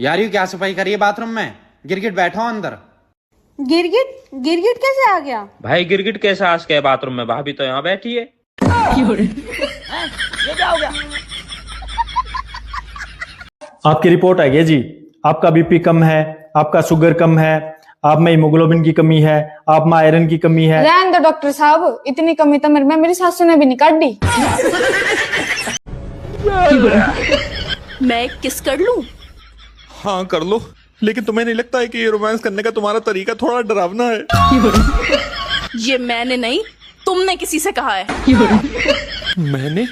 यार ये क्या सफाई करिए बाथरूम में? गिरगिट बैठो अंदर। गिरगिट? गिरगिट कैसे आ गया? भाई गिरगिट कैसे आ गया बाथरूम में? भाभी तो यहाँ बैठी है। ये क्या हो गया? आपकी रिपोर्ट आई है जी। आपका बीपी कम है, आपका शुगर कम है, आप में हीमोग्लोबिन की कमी है, आप में आयरन की कमी है। रहने दो डॉक्टर साहब, इतनी कमी तो मेरी सासू ने भी नहीं काट दी। मैं किस कर लूं? हाँ कर लो, लेकिन तुम्हें नहीं लगता है कि ये रोमांस करने का तुम्हारा तरीका थोड़ा डरावना है? ये मैंने नहीं, तुमने किसी से कहा है। मैंने?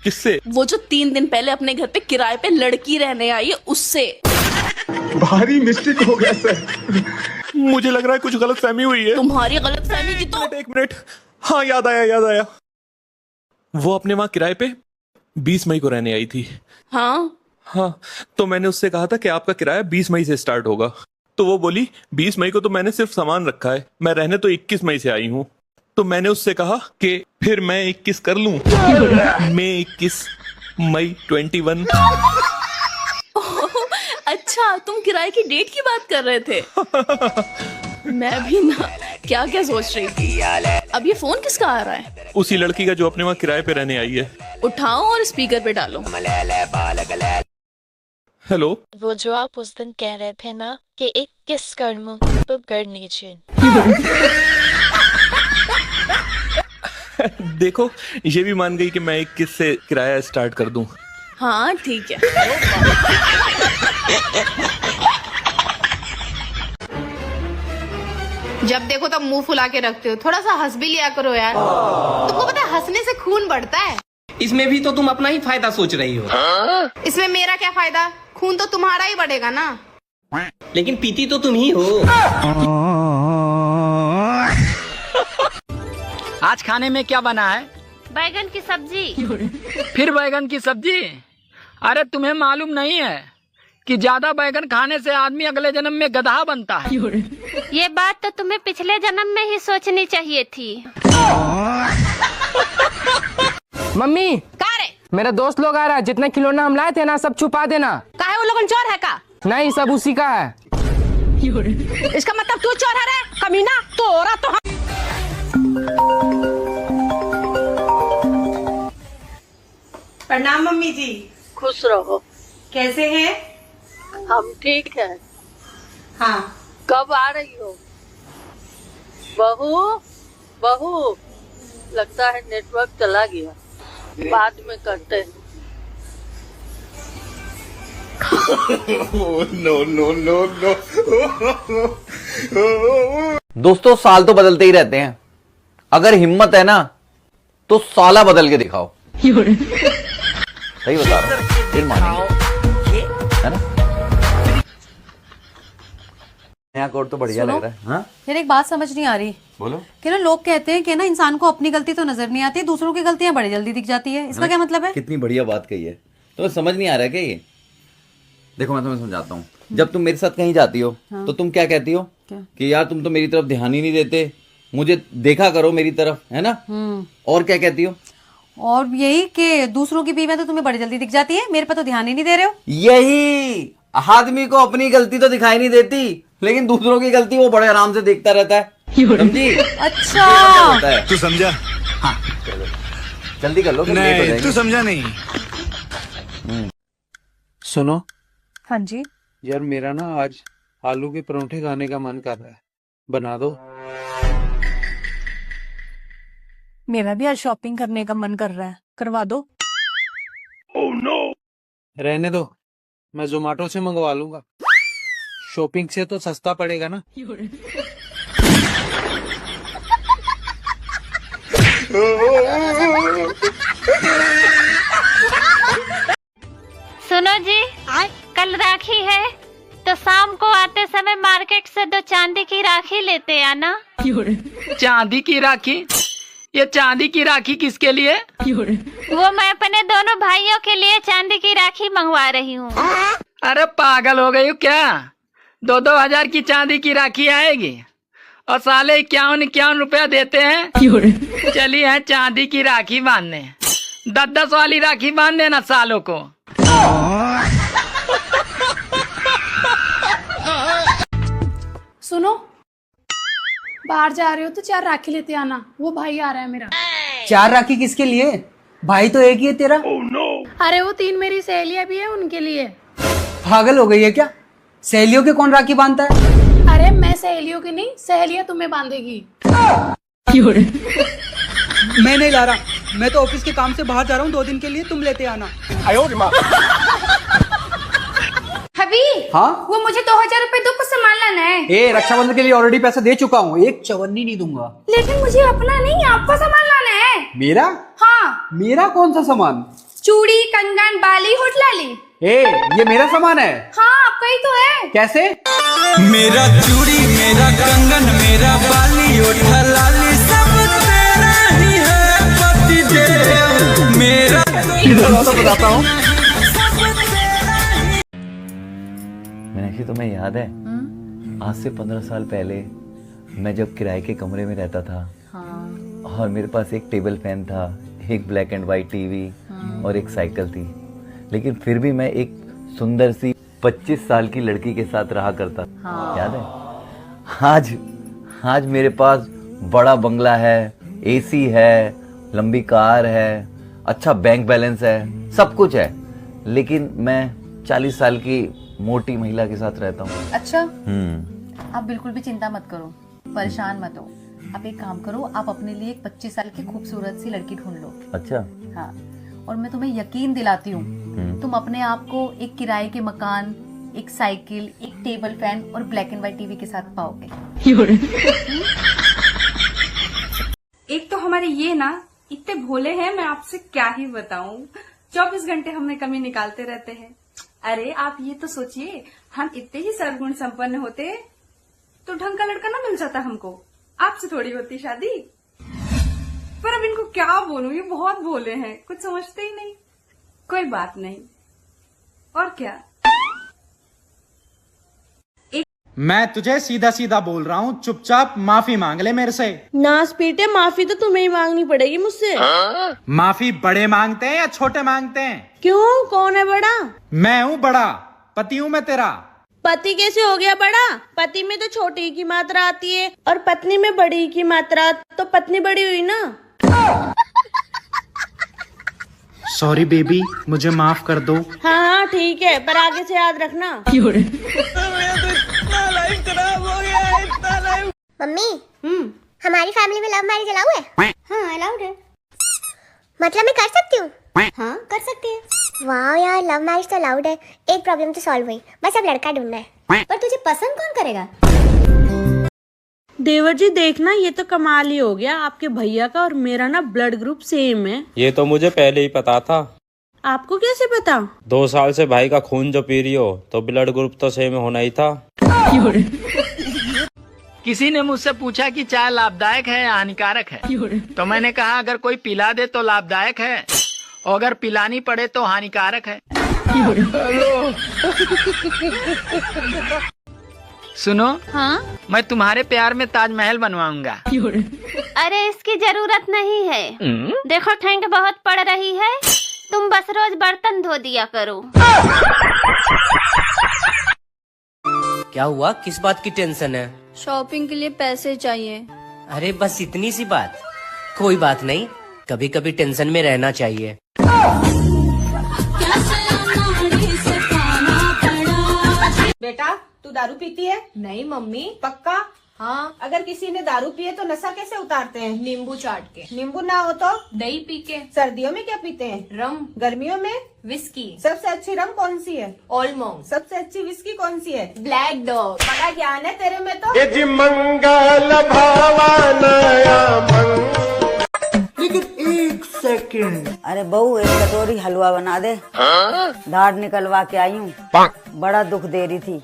किससे? वो जो 3 दिन पहले अपने घर पे किराए पे लड़की रहने आई है, उससे। भारी मिस्टेक हो गया सर। मुझे लग रहा है कुछ गलतफहमी हुई है। तुम्हारी गलतफहमी की तो। एक मिनट, हाँ याद आया। वो अपने वहाँ किराए पे 20 मई को रहने आई थी। हाँ, तो मैंने उससे कहा था कि आपका किराया 20 मई से स्टार्ट होगा। तो वो बोली 20 मई को तो मैंने सिर्फ सामान रखा है, मैं रहने तो 21 मई से आई हूँ। तो मैंने उससे कहा कि फिर मैं 21 कर लूं। मैं 21 मई 21। अच्छा, तुम किराए की डेट की बात कर रहे थे। मैं भी ना क्या क्या सोच रही थी। अब ये फोन किसका आ रहा है? उसी लड़की का जो अपने वहाँ किराए पे रहने आई है। उठाओ और स्पीकर पे डालो। हेलो। वो जो आप उस दिन कह रहे थे ना कि एक किस कर लूं, तो कर लीजिए। देखो, ये भी मान गई कि मैं 21 से किराया स्टार्ट कर दूं। हाँ ठीक है। जब देखो तब मुंह फुला के रखते हो, थोड़ा सा हंस भी लिया करो यार। तुमको पता है हंसने से खून बढ़ता है। इसमें भी तो तुम अपना ही फायदा सोच रही हो। इसमें मेरा क्या फायदा? खून तो तुम्हारा ही बढ़ेगा ना। लेकिन पीती तो तुम ही हो। आज खाने में क्या बना है? बैगन की सब्जी। फिर बैगन की सब्जी? अरे तुम्हें मालूम नहीं है कि ज्यादा बैगन खाने से आदमी अगले जन्म में गधा बनता है। ये बात तो तुम्हें पिछले जन्म में ही सोचनी चाहिए थी। मम्मी, का रे? मेरा दोस्त लोग आ रहा है, जितने खिलौना हम लाए थे ना सब छुपा देना। काहे वो लोगन चोर है का? नहीं, सब उसी का है। इसका मतलब तू चोर है रे कमीना? तोरा तो प्रणाम मम्मी जी। खुश रहो। कैसे हैं? हम ठीक है। हाँ। कब आ रही हो? बहू लगता है नेटवर्क चला गया, बाद में करते हैं। नो। दोस्तों, साल तो बदलते ही रहते हैं। अगर हिम्मत है ना तो साला बदल के दिखाओ। सही बता रहा हूं, फिर मानेंगे, है ना? नया कोड तो बढ़िया लग रहा है। हाँ? यार एक बात समझ नहीं आ रही। बोलो। कि ना लोग कहते हैं कि ना इंसान को अपनी गलती तो नजर नहीं आती, दूसरों की गलतियां बड़ी जल्दी दिख जाती है। इसका क्या मतलब है? कितनी बढ़िया बात कही है। तुम्हें समझ नहीं आ रहा है क्या ये? देखो, मैं तुम्हें समझाता हूँ। जब तुम मेरे साथ कहीं जाती हो तो तुम क्या कहती हो? कि यार तुम तो मेरी तरफ ध्यान ही नहीं देते, मुझे देखा करो मेरी तरफ, है ना? और क्या कहती हो? और यही कि दूसरों की बीवियां तो तुम्हें बड़ी जल्दी दिख जाती है, मेरे पे तो ध्यान ही नहीं दे रहे हो। यही आदमी को अपनी गलती तो दिखाई नहीं देती, लेकिन दूसरों की गलती वो बड़े आराम से देखता रहता है। समझी? अच्छा, तू समझा? हाँ। जल्दी कर लो, नहीं तू समझा नहीं। सुनो। हाँ जी। यार मेरा ना आज आलू के परोठे खाने का मन कर रहा है, बना दो। मेरा भी आज शॉपिंग करने का मन कर रहा है, करवा दो। Oh no. रहने दो, मैं जोमेटो से मंगवा लूंगा। शॉपिंग से तो सस्ता पड़ेगा ना। सुनो जी, कल राखी है तो शाम को आते समय मार्केट से 2 चांदी की राखी लेते आना। चांदी की राखी? ये चांदी की राखी किसके लिए? वो मैं अपने दोनों भाइयों के लिए चांदी की राखी मंगवा रही हूँ। अरे पागल हो गई हो क्या? 2-2 हजार की चांदी की राखी आएगी और साले 51 रुपया देते हैं। चलिए है चांदी की राखी बांधने, 10-10 वाली राखी बांध देना सालों को। बाहर जा रहे हो तो 4 राखी लेते आना, वो भाई आ रहा है मेरा। 4 राखी किसके लिए? भाई तो एक ही है तेरा। अरे वो 3 मेरी सहेलियां भी है, उनके लिए। पागल हो गई है क्या? सहेलियों के कौन राखी बांधता है? अरे मैं सहेलियों की नहीं, सहेलियां तुम्हें बांधेगी। मैं नहीं ला रहा, मैं तो ऑफिस के काम से बाहर जा रहा हूँ 2 दिन के लिए, तुम लेते आना। हबी, हाँ वो मुझे 2000 रुपए दो, कुछ सामान लाना है। ए, रक्षाबंधन के लिए ऑलरेडी पैसा दे चुका हूँ, एक चवन्नी नहीं दूंगा। लेकिन मुझे अपना नहीं, आपका सामान लाना है। मेरा? हाँ। मेरा कौन सा सामान? चूड़ी, कंगन, बाली, होठलाली। ए, ये मेरा सामान है। हाँ, आपका ही तो है। कैसे? मेरा चूड़ी, मेरा कंगन, मेरा बाली, होठलाली सब तेरा ही है पतिदेव मेरा। तो बताता हूँ। मीनाक्षी, तुम्हें याद है आज से 15 साल पहले मैं जब किराए के कमरे में रहता था, और मेरे पास एक टेबल फैन था, एक ब्लैक एंड व्हाइट टीवी और एक साइकिल थी, लेकिन फिर भी मैं एक सुंदर सी 25 साल की लड़की के साथ रहा करता। याद है? आज मेरे पास बड़ा बंगला है, एसी है, लंबी कार है, अच्छा बैंक बैलेंस है, सब कुछ है, लेकिन मैं 40 साल की मोटी महिला के साथ रहता हूँ। अच्छा, आप बिल्कुल भी चिंता मत करो, परेशान मत हो। आप एक काम करो, आप अपने लिए एक 25 साल की खूबसूरत सी लड़की ढूंढ लो। अच्छा। हाँ, और मैं तुम्हें यकीन दिलाती हूँ, तुम अपने आप को एक किराए के मकान, एक साइकिल, एक टेबल फैन और ब्लैक एंड व्हाइट टीवी के साथ पाओगे। एक तो हमारे ये ना इतने भोले हैं, मैं आपसे क्या ही बताऊं। 24 घंटे हमें कमी निकालते रहते हैं। अरे आप ये तो सोचिए, हम इतने ही सर्वगुण संपन्न होते तो ढंग का लड़का ना मिल जाता हमको, आपसे थोड़ी होती शादी। पर अब इनको क्या बोलूं, ये बहुत भोले हैं, कुछ समझते ही नहीं। कोई बात नहीं, और क्या। मैं तुझे सीधा सीधा बोल रहा हूँ, चुपचाप माफी मांग ले मेरे से। नास पीटे, माफी तो तुम्हें ही मांगनी पड़ेगी मुझसे। माफी बड़े मांगते हैं या छोटे मांगते हैं? क्यों, कौन है बड़ा? मैं हूँ बड़ा, पति हूँ मैं तेरा। पति कैसे हो गया बड़ा? पति में तो छोटी की मात्रा आती है और पत्नी में बड़ी की मात्रा, तो पत्नी बड़ी हुई ना। सॉरी बेबी, मुझे माफ कर दो। हाँ ठीक है, पर आगे से याद रखना। मम्मी, हमारी फैमिली में लव मैरिज अलाउ है? हाँ अलाउड है। मतलब मैं कर सकती हूँ? हाँ कर सकती है। वाह यार, लव मैरिज तो अलाउड है। एक प्रॉब्लम तो सॉल्व हुई, बस अब लड़का ढूंढना है। पर तुझे पसंद कौन करेगा? देवर जी देखना, ये तो कमाल ही हो गया। आपके भैया का और मेरा ना ब्लड ग्रुप सेम है। ये तो मुझे पहले ही पता था। आपको कैसे पता? 2 साल से भाई का खून जो पी रही हो, तो ब्लड ग्रुप तो सेम होना ही था। किसी ने मुझसे पूछा कि चाय लाभदायक है या हानिकारक है, तो मैंने कहा अगर कोई पिला दे तो लाभदायक है, और अगर पिलानी पड़े तो हानिकारक है। सुनो, हाँ? मैं तुम्हारे प्यार में ताजमहल बनवाऊंगा। अरे इसकी जरूरत नहीं है। देखो ठंड बहुत पड़ रही है, तुम बस रोज बर्तन धो दिया करो। क्या हुआ, किस बात की टेंशन है? शॉपिंग के लिए पैसे चाहिए। अरे बस इतनी सी बात, कोई बात नहीं, कभी कभी टेंशन में रहना चाहिए। बेटा तू दारू पीती है? नहीं मम्मी। पक्का? हाँ। अगर किसी ने दारू पिए तो नशा कैसे उतारते हैं? नींबू चाट के। नींबू ना हो तो दही पी के। सर्दियों में क्या पीते हैं? रम। गर्मियों में विस्की। सबसे अच्छी रम कौन सी है? ऑलमोंग। सबसे अच्छी विस्की कौन सी है? Black dog. बड़ा ज्ञान है तेरे में तो। जी मंगल भावानया लेकिन 1 सेकंड। अरे बहू, एक कटोरी हलवा बना दे। दाढ़ निकलवा के आई हूँ, बड़ा दुख दे रही थी।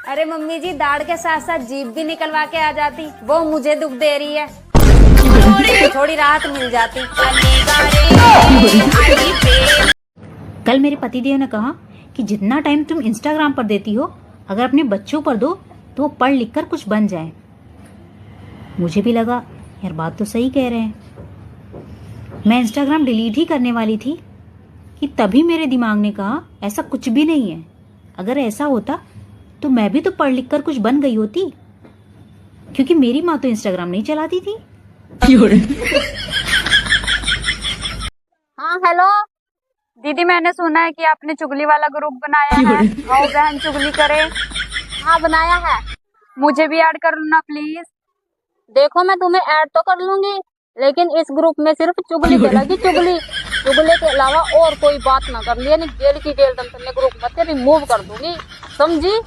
अरे मम्मी जी, दाढ़ के साथ साथ जीभ भी निकलवा के आ जाती, वो मुझे दुख दे रही है। थोड़ी राहत मिल जाती। कल मेरे पतिदेव ने कहा कि जितना टाइम तुम इंस्टाग्राम पर देती हो, अगर अपने बच्चों पर दो तो वो पढ़ लिख कर कुछ बन जाए। मुझे भी लगा यार बात तो सही कह रहे हैं। मैं इंस्टाग्राम डिलीट ही करने वाली थी कि तभी मेरे दिमाग ने कहा ऐसा कुछ भी नहीं है। अगर ऐसा होता तो मैं भी तो पढ़ लिख कर कुछ बन गई होती। क्योंकि मेरी माँ तो इंस्टाग्राम नहीं चलाती थी। हाँ हेलो दीदी, मैंने सुना है कि आपने चुगली वाला ग्रुप बनाया है। आओ बहन चुगली करे। हाँ बनाया है, मुझे भी ऐड कर लेना प्लीज। देखो मैं तुम्हें ऐड तो कर लूंगी, लेकिन इस ग्रुप में सिर्फ चुगली चलेगी, चुगली। चुगली के अलावा और कोई बात ना कर लिया, नहीं जेल की जेल दम से ग्रुप में रिमूव कर दूंगी, समझी?